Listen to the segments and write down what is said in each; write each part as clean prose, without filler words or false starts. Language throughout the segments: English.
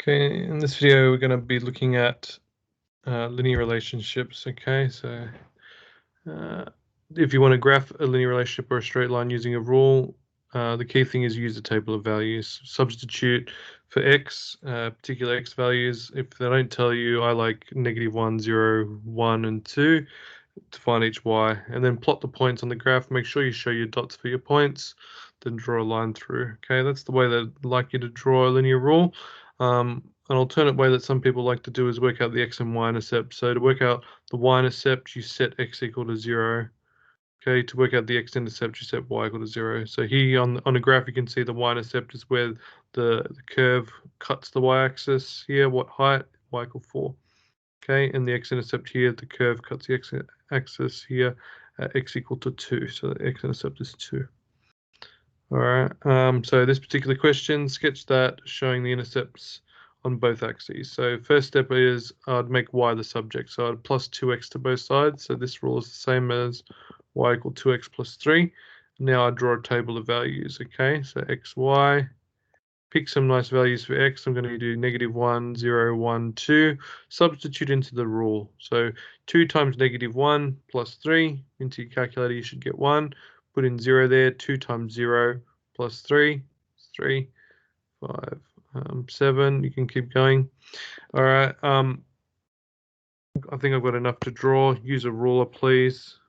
Okay, in this video we're going to be looking at linear relationships. Okay, so if you want to graph a linear relationship or a straight line using a rule, the key thing is use the table of values. Substitute for x, particular x values. If they don't tell you, I like -1, 0, 1, and 2 to find each y, and then plot the points on the graph. Make sure you show your dots for your points, then draw a line through. Okay, that's the way that I'd like you to draw a linear rule. An alternate way that some people like to do is work out the x and y intercept. So to work out the y intercept, you set x equal to 0. Okay, to work out the x-intercept, you set y equal to 0. So here on a graph, you can see the y-intercept is where the curve cuts the y-axis here, what height, y equal 4. Okay, and the x-intercept here, the curve cuts the x-axis here at x equal to 2. So the x-intercept is 2. All right, so this particular question, sketch that showing the intercepts on both axes. So first step is I'd make y the subject. So I'd plus 2x to both sides. So this rule is the same as y equal 2x plus 3. Now I draw a table of values. Okay, so x, y. Pick some nice values for x. I'm going to do -1, 0, 1, 2. Substitute into the rule. So 2 times -1 plus 3. Into your calculator, you should get 1. Put in 0 there. 2 times 0 plus 3. 3, 5, 7. You can keep going. All right. I think I've got enough to draw. Use a ruler, please.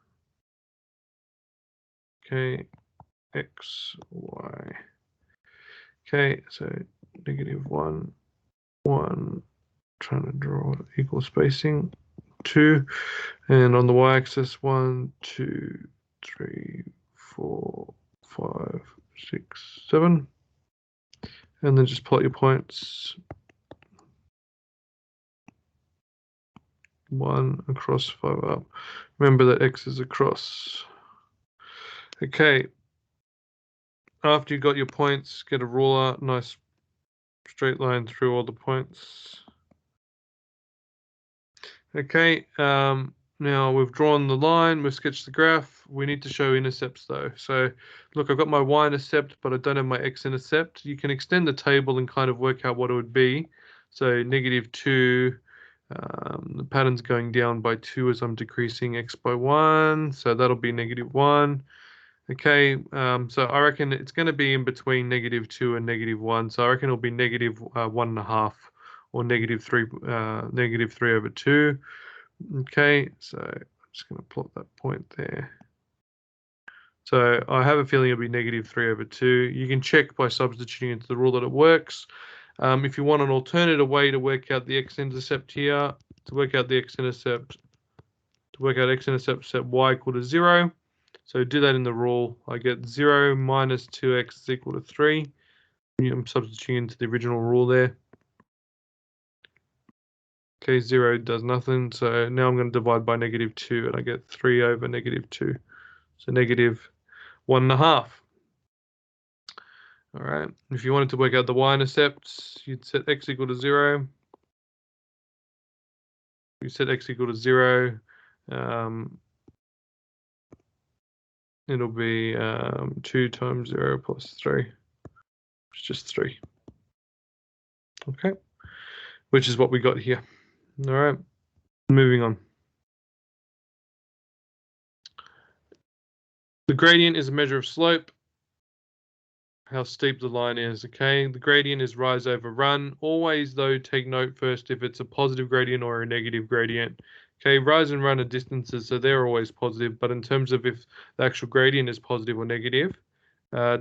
Okay. X, y. Okay, so -1, 1, trying to draw equal spacing, 2, and on the y-axis 1, 2, 3, 4, 5, 6, 7, and then just plot your points. 1 across, 5 up. Remember that x is across. Okay. After you got your points, get a ruler, nice straight line through all the points. Okay, now we've drawn the line, we've sketched the graph. We need to show intercepts though. So look, I've got my y-intercept, but I don't have my x-intercept. You can extend the table and kind of work out what it would be. So -2, the pattern's going down by 2 as I'm decreasing x by 1. So that'll be -1. Okay, so I reckon it's going to be in between -2 and -1. So I reckon it'll be -1.5 or -3 over 2. Okay, so I'm just going to plot that point there. So I have a feeling it'll be -3 over 2. You can check by substituting into the rule that it works. If you want an alternative way to work out the x-intercept here, to work out x-intercept, set y equal to 0. So do that in the rule. I get 0 minus 2x is equal to 3. I'm substituting into the original rule there. Okay, 0 does nothing. So now I'm going to divide by -2 and I get 3 over -2. So -1.5. All right. If you wanted to work out the y-intercepts, you'd set x equal to 0. You set x equal to 0. It'll be 2 times 0 plus 3. It's just 3. Okay. Which is what we got here. All right. Moving on. The gradient is a measure of slope. How steep the line is, okay? The gradient is rise over run. Always, though, take note first if it's a positive gradient or a negative gradient. Okay, rise and run are distances, so they're always positive. But in terms of if the actual gradient is positive or negative,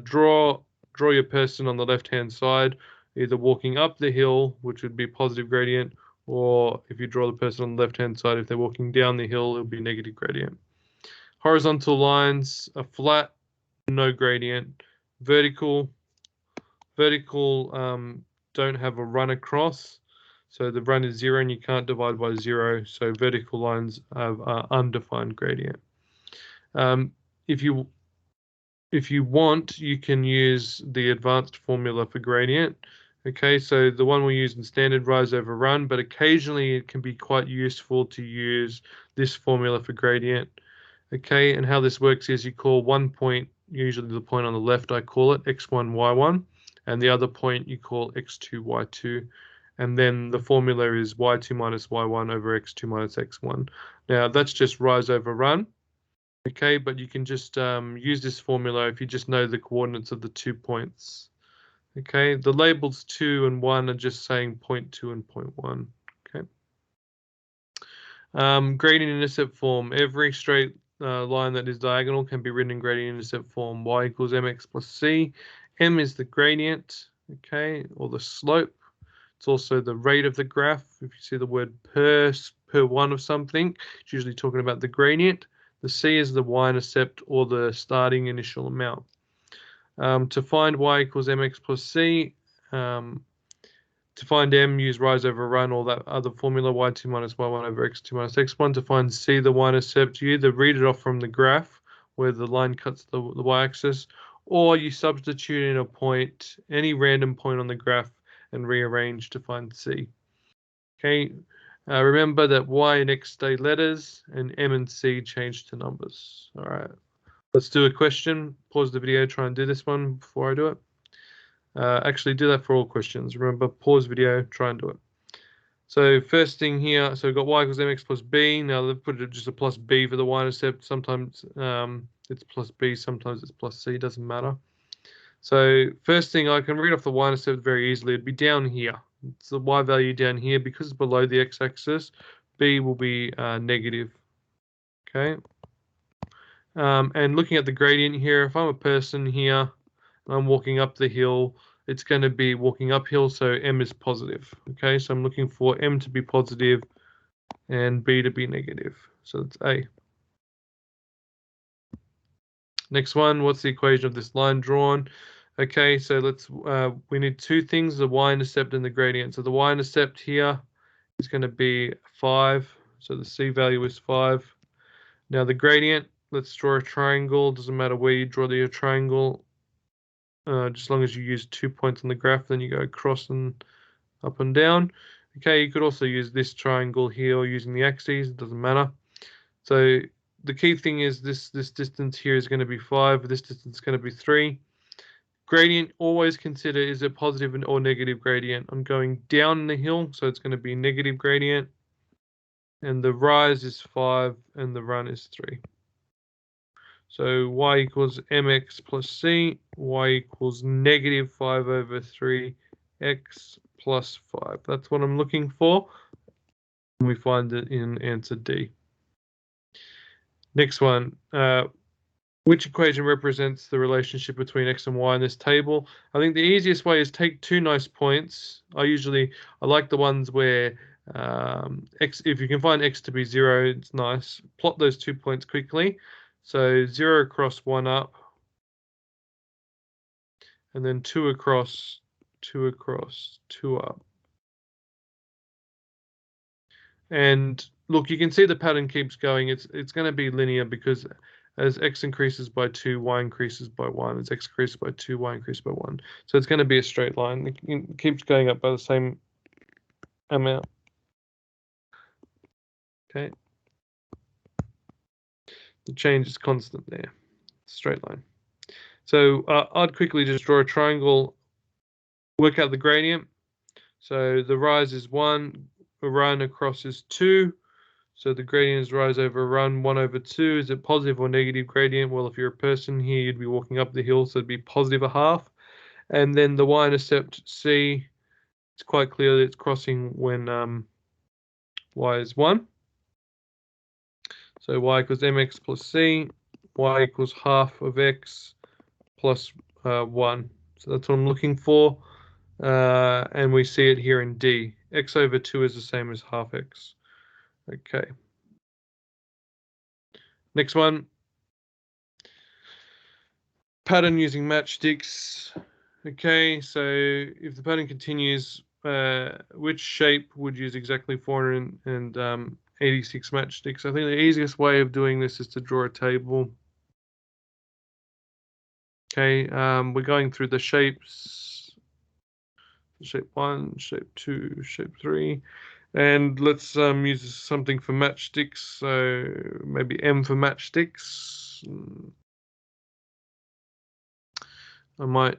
draw your person on the left-hand side, either walking up the hill, which would be positive gradient, or if you draw the person on the left-hand side, if they're walking down the hill, it'll be negative gradient. Horizontal lines are flat, no gradient. Vertical don't have a run across, so the run is 0 and you can't divide by 0, so vertical lines have undefined gradient. If you want, you can use the advanced formula for gradient. Okay, so the one we use in standard, rise over run, but occasionally it can be quite useful to use this formula for gradient. Okay, and how this works is you call one point, usually the point on the left, I call it x1, y1, and the other point you call x2, y2, and then the formula is y2 minus y1 over x2 minus x1. Now that's just rise over run, okay, but you can just use this formula if you just know the coordinates of the 2 points. Okay, the labels 2 and 1 are just saying point 2 and point 1. Okay. Gradient intercept form. Every straight line that is diagonal can be written in gradient intercept form. Y equals mx plus c. M is the gradient, okay, or the slope. It's also the rate of the graph. If you see the word per one of something, it's usually talking about the gradient. The c is the y-intercept or the starting initial amount. To find y equals mx plus c, to find m, use rise over run or that other formula, y2 minus y1 over x2 minus x1. To find c, the y-intercept, you either read it off from the graph where the line cuts the y-axis, or you substitute in a point, any random point on the graph, and rearrange to find c. Okay, remember that y and x stay letters, and m and c change to numbers. All right, let's do a question. Pause the video, try and do this one before I do it. Actually, do that for all questions. Remember, pause video, try and do it. So first thing here, so we've got y equals mx plus b. Now they've put it just a plus b for the y-intercept. Sometimes it's plus b, sometimes it's plus c, doesn't matter. So first thing, I can read off the y-intercept very easily. It'd be down here. It's the y value down here. Because it's below the x-axis, b will be negative. Okay. And looking at the gradient here, if I'm a person here, I'm walking up the hill, it's going to be walking uphill, so m is positive. Okay, so I'm looking for m to be positive and b to be negative. So that's A. Next one, what's the equation of this line drawn? Okay, so let's we need two things, the y-intercept and the gradient. So the y-intercept here is going to be 5, so the c value is 5. Now the gradient, let's draw a triangle. Doesn't matter where you draw the triangle. Just as long as you use 2 points on the graph, then you go across and up and down. Okay, you could also use this triangle here using the axes, it doesn't matter. So the key thing is this distance here is going to be 5, this distance is going to be 3. Gradient, always consider, is it positive or negative gradient? I'm going down the hill, so it's going to be negative gradient. And the rise is 5 and the run is 3. So y equals mx plus c, y equals negative 5 over 3x plus 5. That's what I'm looking for. And we find it in answer D. Next one. Which equation represents the relationship between x and y in this table? I think the easiest way is take two nice points. I like the ones where x, if you can find x to be 0, it's nice. Plot those 2 points quickly. So 0 across, 1 up, and then 2 across, 2 across, 2 up. And look, you can see the pattern keeps going. It's going to be linear because as x increases by 2, y increases by 1. As x increases by 2, y increases by 1. So it's going to be a straight line. It keeps going up by the same amount. Okay. The change is constant there. Straight line. So I'd quickly just draw a triangle, work out the gradient. So the rise is 1, a run across is 2. So the gradient is rise over run, 1 over 2. Is it positive or negative gradient? Well, if you're a person here, you'd be walking up the hill, so it'd be positive a half. And then the y-intercept c, it's quite clear that it's crossing when y is 1. So y equals mx plus c, y equals half of x plus 1. So that's what I'm looking for. And we see it here in D. X over 2 is the same as half x. Okay. Next one. Pattern using matchsticks. Okay, so if the pattern continues, which shape would use exactly 486 matchsticks? I think the easiest way of doing this is to draw a table. Okay, we're going through the shapes. Shape 1, shape 2, shape 3. And let's use something for matchsticks. So maybe M for matchsticks. I might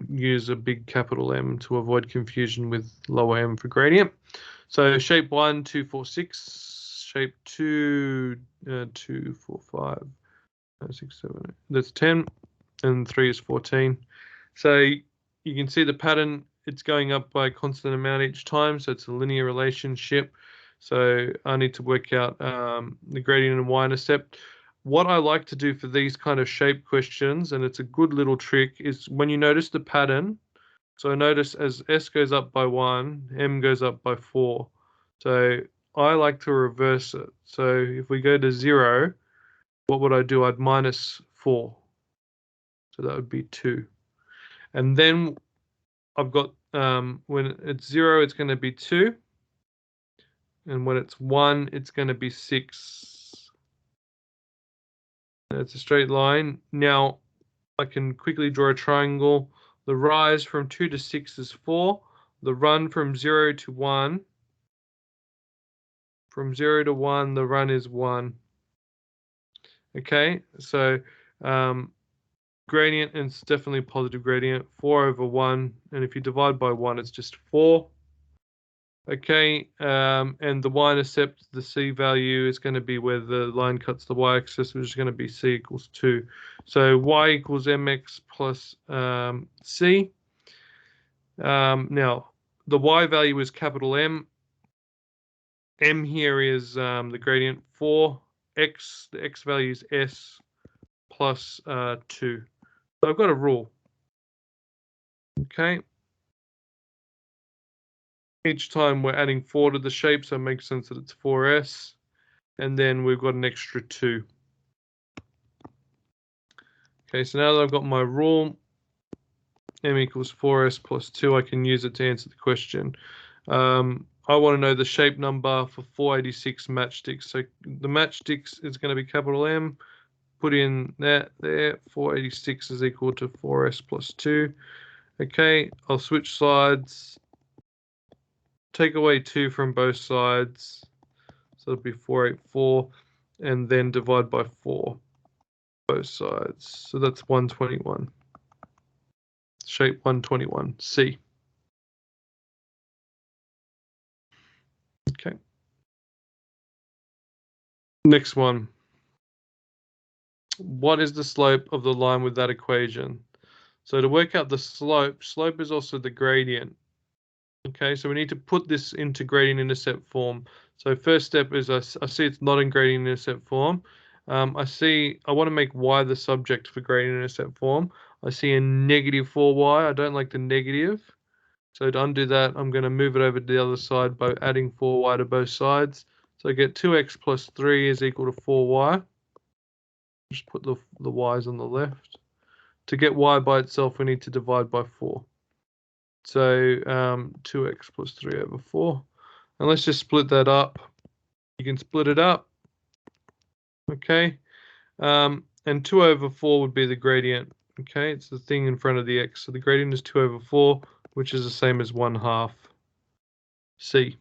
use a big capital M to avoid confusion with lower m for gradient. So shape 1, 2, 4, 6. Shape 2, 2, 4, 5, 6, 7, 8. That's 10. And 3 is 14. So you can see the pattern. It's going up by a constant amount each time. So it's a linear relationship. So I need to work out the gradient and y-intercept. What I like to do for these kind of shape questions, and it's a good little trick, is when you notice the pattern. So notice as s goes up by 1, m goes up by 4. So I like to reverse it. So if we go to 0, what would I do? I'd minus 4. So that would be 2. And then I've got, when it's 0, it's going to be 2. And when it's 1, it's going to be 6. That's a straight line. Now, I can quickly draw a triangle. The rise from 2 to 6 is 4. The run from 0 to 1. From 0 to 1, the run is 1. Okay, so gradient, and it's definitely a positive gradient, 4 over 1. And if you divide by 1, it's just 4. Okay, and the y-intercept, the c value is going to be where the line cuts the y-axis, which is going to be c equals 2. So y equals mx plus c. Now, the y value is capital M. M here is the gradient 4. X, the x value is s plus 2. So I've got a rule. Okay. Each time we're adding 4 to the shape, so it makes sense that it's 4s. And then we've got an extra 2. Okay, so now that I've got my rule, m equals 4s plus 2, I can use it to answer the question. I want to know the shape number for 486 matchsticks. So the matchsticks is going to be capital M. Put in that there. 486 is equal to 4s plus 2. Okay, I'll switch sides. Take away 2 from both sides. So it'll be 484. And then divide by 4 both sides. So that's 121. Shape 121, C. Okay. Next one. What is the slope of the line with that equation? So to work out the slope is also the gradient. Okay, so we need to put this into gradient intercept form. So first step is I see it's not in gradient intercept form. I want to make y the subject for gradient intercept form. I see a negative 4y. I don't like the negative. So to undo that, I'm going to move it over to the other side by adding 4y to both sides. So I get 2x plus 3 is equal to 4y. Just put the y's on the left. To get y by itself, we need to divide by 4. So 2x plus 3 over 4. And let's just split that up. You can split it up. Okay. And 2 over 4 would be the gradient. Okay, it's the thing in front of the x. So the gradient is 2 over 4, which is the same as 1/2 c.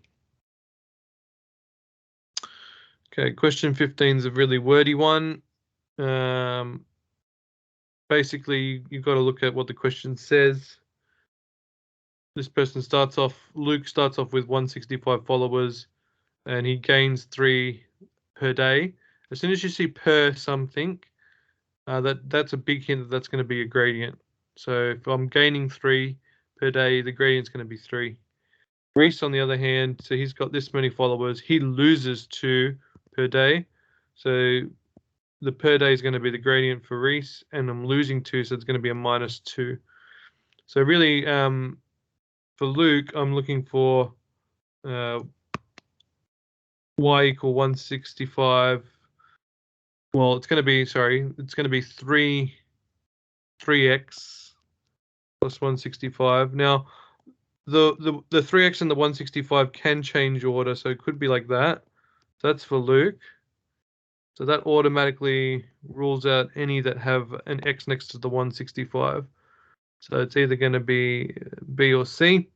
Okay, question 15 is a really wordy one. Basically, you've got to look at what the question says. This person Luke starts off with 165 followers, and he gains 3 per day. As soon as you see per something, that's a big hint that that's going to be a gradient. So if I'm gaining 3 per day, the gradient's going to be 3. Reese, on the other hand, so he's got this many followers. He loses 2 per day. So the per day is going to be the gradient for Reese, and I'm losing 2, so it's going to be a minus 2. So really, for Luke, I'm looking for y equal 165. Well, it's going to be 3x plus 165. Now, the 3x and the 165 can change order, so it could be like that. So that's for Luke. So that automatically rules out any that have an x next to the 165. So it's either going to be B or C.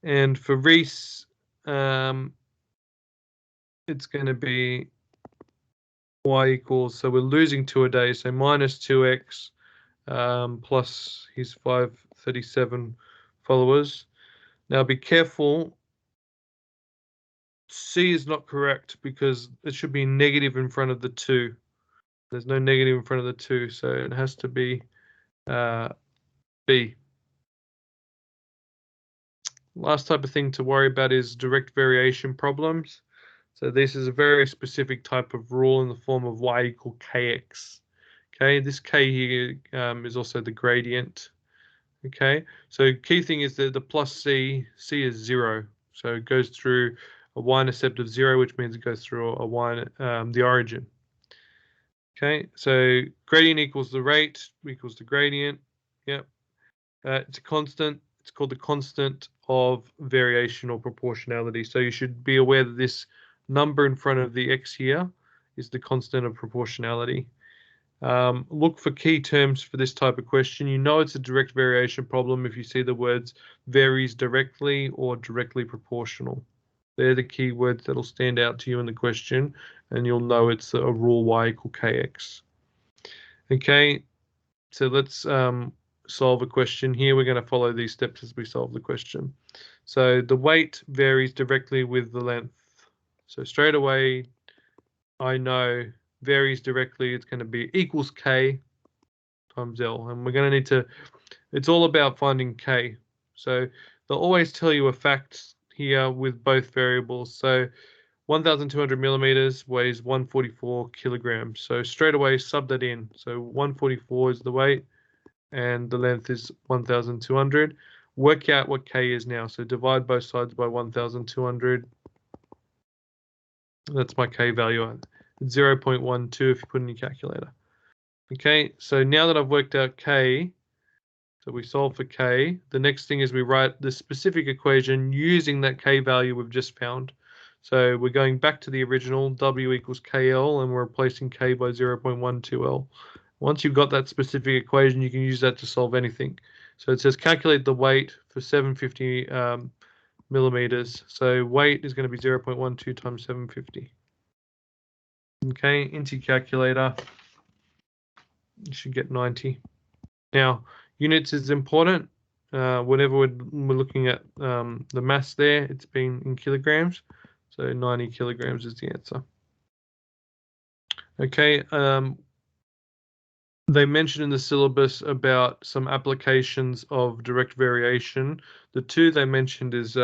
And for Reese, it's going to be y equals, so we're losing 2 a day, so minus 2x, plus his 537 followers. Now be careful. C is not correct because it should be negative in front of the 2. There's no negative in front of the 2, so it has to be B. Last type of thing to worry about is direct variation problems. So this is a very specific type of rule in the form of y equal kx. Okay, this k here is also the gradient. Okay, so key thing is that the plus c is 0. So it goes through a y-intercept of 0, which means it goes through a the origin. Okay, so gradient equals the rate equals the gradient. Yep, it's a constant. It's called the constant of variation or proportionality. So you should be aware that this number in front of the x here is the constant of proportionality. Look for key terms for this type of question. You know it's a direct variation problem if you see the words varies directly or directly proportional. They're the key words that'll stand out to you in the question, and you'll know it's a rule y equal kx. Okay, so let's solve a question here. We're going to follow these steps as we solve the question. So the weight varies directly with the length. So straight away, I know varies directly. It's going to be equals k times L. And we're going to need to, it's all about finding k. So they'll always tell you a fact here with both variables. So 1,200 millimeters weighs 144 kilograms. So straight away sub that in. So 144 is the weight and the length is 1,200. Work out what k is now. So divide both sides by 1,200. That's my k value. It's 0.12 if you put in your calculator. Okay, so now that I've worked out k, so we solve for k, the next thing is we write the specific equation using that k value we've just found. So we're going back to the original, w equals kl, and we're replacing k by 0.12l. Once you've got that specific equation, you can use that to solve anything. So it says calculate the weight for 750 millimeters. So weight is going to be 0.12 times 750. Okay, into your calculator, you should get 90. Now, units is important. Whenever we're looking at the mass there, it's been in kilograms. So 90 kilograms is the answer. Okay, they mentioned in the syllabus about some applications of direct variation. The two they mentioned is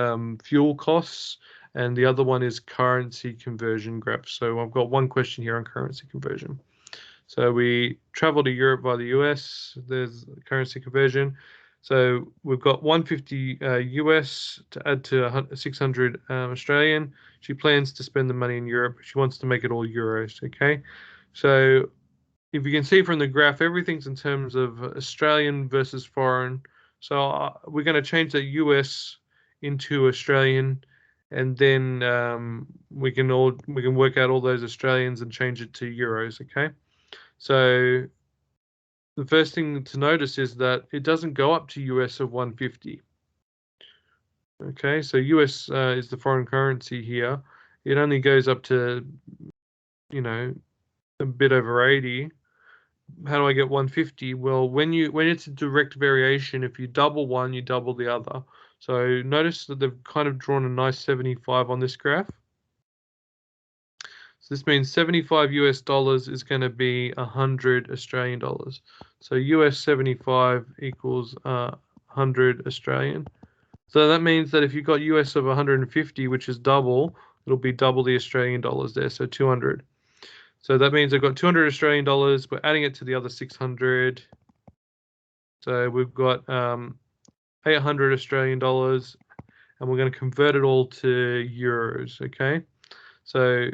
fuel costs, and the other one is currency conversion graphs. So I've got one question here on currency conversion. So we travel to Europe via the US. There's currency conversion. So we've got 150 US to add to 600 Australian. She plans to spend the money in Europe. She wants to make it all euros. Okay. So if you can see from the graph, everything's in terms of Australian versus foreign. So we're going to change the US into Australian, and then we can work out all those Australians and change it to euros. Okay. So the first thing to notice is that it doesn't go up to US of 150. Okay, so US is the foreign currency here. It only goes up to, you know, a bit over 80. How do I get 150? Well, when it's a direct variation, if you double one, you double the other. So notice that they've kind of drawn a nice 75 on this graph. So this means 75 US dollars is going to be 100 Australian dollars. So US 75 equals 100 Australian. So that means that if you've got US of 150, which is double, it'll be double the Australian dollars there, so 200. So that means I've got 200 Australian dollars. We're adding it to the other 600. So we've got 800 Australian dollars, and we're going to convert it all to euros, okay? So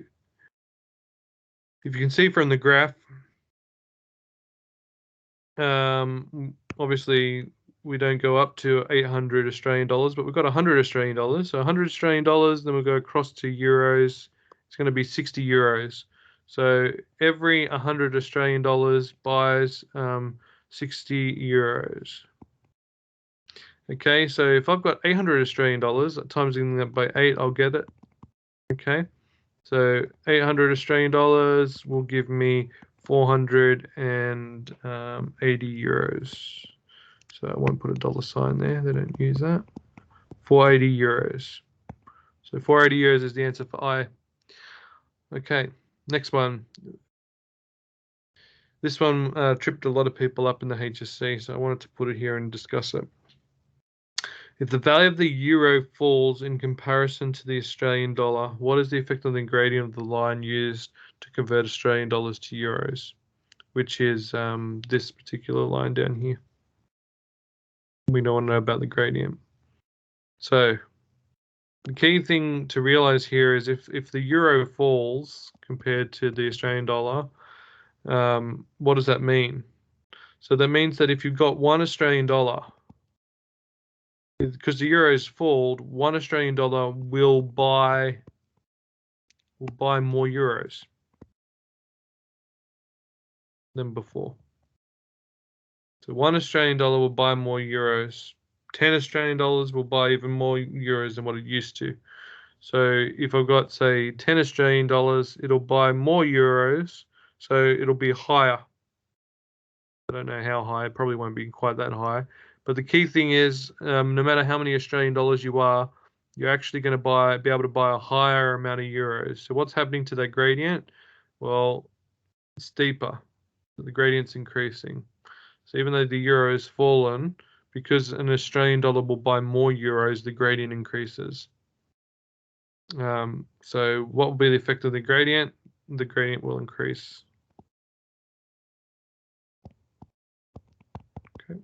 if you can see from the graph, obviously we don't go up to 800 Australian dollars, but we've got 100 Australian dollars. So 100 Australian dollars, then we'll go across to euros. It's going to be 60 euros. So every 100 Australian dollars buys 60 euros. Okay, so if I've got 800 Australian dollars, times that by 8, I'll get it. Okay, so 800 Australian dollars will give me 480 euros. So I won't put a dollar sign there. They don't use that. 480 euros. So 480 euros is the answer for I. Okay, next one. This one tripped a lot of people up in the HSC, so I wanted to put it here and discuss it. If the value of the euro falls in comparison to the Australian dollar, what is the effect on the gradient of the line used to convert Australian dollars to euros, which is this particular line down here? We don't want to know about the gradient. So the key thing to realize here is if the euro falls compared to the Australian dollar, what does that mean? So that means that if you've got 1 Australian dollar, because the euro's fallen, 1 Australian dollar will buy more euros than before. So 1 Australian dollar will buy more euros. 10 Australian dollars will buy even more euros than what it used to. So if I've got, say, 10 Australian dollars, it'll buy more euros, so it'll be higher. I don't know how high, it probably won't be quite that high. But the key thing is, no matter how many Australian dollars you are, you're actually going to be able to buy a higher amount of euros. So what's happening to that gradient? Well, it's deeper. The gradient's increasing. So even though the euro has fallen, because an Australian dollar will buy more euros, the gradient increases. So what will be the effect of the gradient? The gradient will increase. Okay.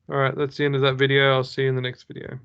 All right, that's the end of that video. I'll see you in the next video.